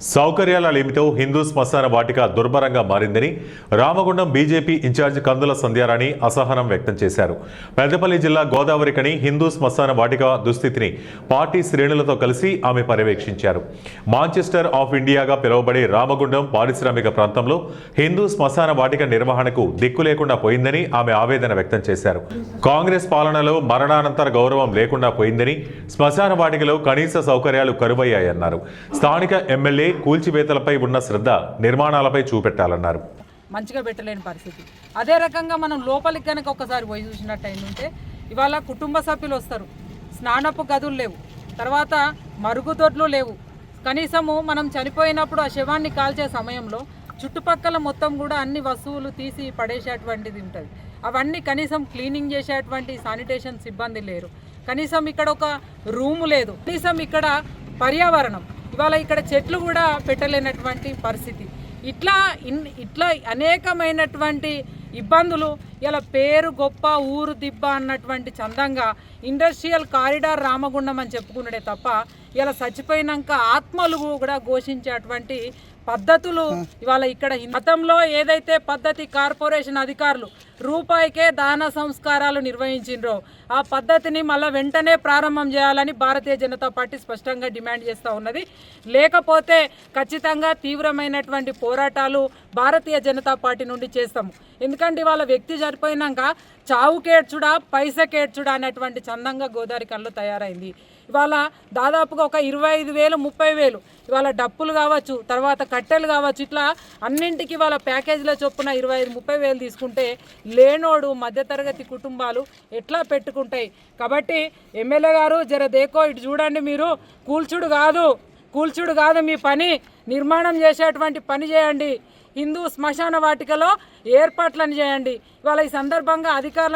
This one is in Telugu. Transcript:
సౌకర్యాల లేమితో హిందూ శ్మశాన వాటిక దుర్భరంగా మారిందని రామగుండం బీజేపీ ఇన్ఛార్జ్ కందుల సంధ్యారాణి అసహనం వ్యక్తం చేశారు. పెద్దపల్లి జిల్లా గోదావరికని హిందూ శ్మశాన వాటిక దుస్థితిని పార్టీ శ్రేణులతో కలిసి ఆమె పర్యవేక్షించారు. మాంచెస్టర్ ఆఫ్ ఇండియాగా పిలువబడే రామగుండం పారిశ్రామిక ప్రాంతంలో హిందూ శ్మశాన వాటిక నిర్వహణకు దిక్కు లేకుండా పోయిందని ఆమె ఆవేదన వ్యక్తం చేశారు. కాంగ్రెస్ పాలనలో మరణానంతర గౌరవం లేకుండా పోయిందని, శ్మశాన వాటికలో కనీస సౌకర్యాలు కరువయ్యాయన్నారు. స్థానిక ఎమ్మెల్యే కూల్చివేతలపై ఉన్న శ్రద్ధ నిర్మాణాలపై చూపెట్టాలన్నారు. మంచిగా పెట్టలేని పరిస్థితి. అదే రకంగా మనం లోపలికి కనుక ఒకసారి పోయి చూసినట్టయింటే ఇవాళ కుటుంబ సభ్యులు వస్తారు, స్నానపు గదులు లేవు, తర్వాత మరుగుదొడ్లు లేవు. కనీసము మనం చనిపోయినప్పుడు ఆ శవాన్ని కాల్చే సమయంలో చుట్టుపక్కల మొత్తం కూడా అన్ని వస్తువులు తీసి పడేసేటువంటిది ఉంటుంది. అవన్నీ కనీసం క్లీనింగ్ చేసేటువంటి శానిటేషన్ సిబ్బంది లేరు. కనీసం ఇక్కడ ఒక రూము లేదు. కనీసం ఇక్కడ పర్యావరణం ఇవాళ ఇక్కడ చెట్లు కూడా పెట్టలేనటువంటి పరిస్థితి. ఇట్లా అనేకమైనటువంటి ఇబ్బందులు. ఇలా పేరు గొప్ప ఊరు దిబ్బ అన్నటువంటి చందంగా ఇండస్ట్రియల్ కారిడార్ రామగుండం అని చెప్పుకున్నాడే తప్ప ఇలా చచ్చిపోయినాక ఆత్మలు కూడా ఘోషించేటువంటి పద్ధతులు ఇవాళ ఇక్కడ గతంలో ఏదైతే పద్ధతి కార్పొరేషన్ అధికారులు రూపాయికే దాన సంస్కారాలు నిర్వహించిండ్రో ఆ పద్ధతిని మళ్ళీ వెంటనే ప్రారంభం చేయాలని భారతీయ జనతా పార్టీ స్పష్టంగా డిమాండ్ చేస్తూ ఉన్నది. లేకపోతే ఖచ్చితంగా తీవ్రమైనటువంటి పోరాటాలు భారతీయ జనతా పార్టీ నుండి చేస్తాము. ఎందుకంటే ఇవాళ వ్యక్తి చనిపోయినాక చావుకేడ్చుడా పైసకేడ్చుడా అనేటువంటి చందంగా గోదావరి కళ్ళు తయారైంది. ఇవాళ దాదాపుగా ఒక 25,000 30,000 ఇవాళ డప్పులు కావచ్చు, తర్వాత కట్టెలు కావచ్చు, ఇట్లా అన్నింటికి ఇవాళ ప్యాకేజీల చొప్పున 25,000-30,000 తీసుకుంటే లేనోడు మధ్యతరగతి కుటుంబాలు ఎట్లా పెట్టుకుంటాయి. కాబట్టి ఎమ్మెల్యే గారు జర దేకో ఇటు చూడండి. మీరు కూల్చుడు కాదు మీ పని, నిర్మాణం చేసేటువంటి పని చేయండి. హిందూ శ్మశాన వాటికలో ఏర్పాట్లను చేయండి. ఇవాళ ఈ సందర్భంగా అధికారులను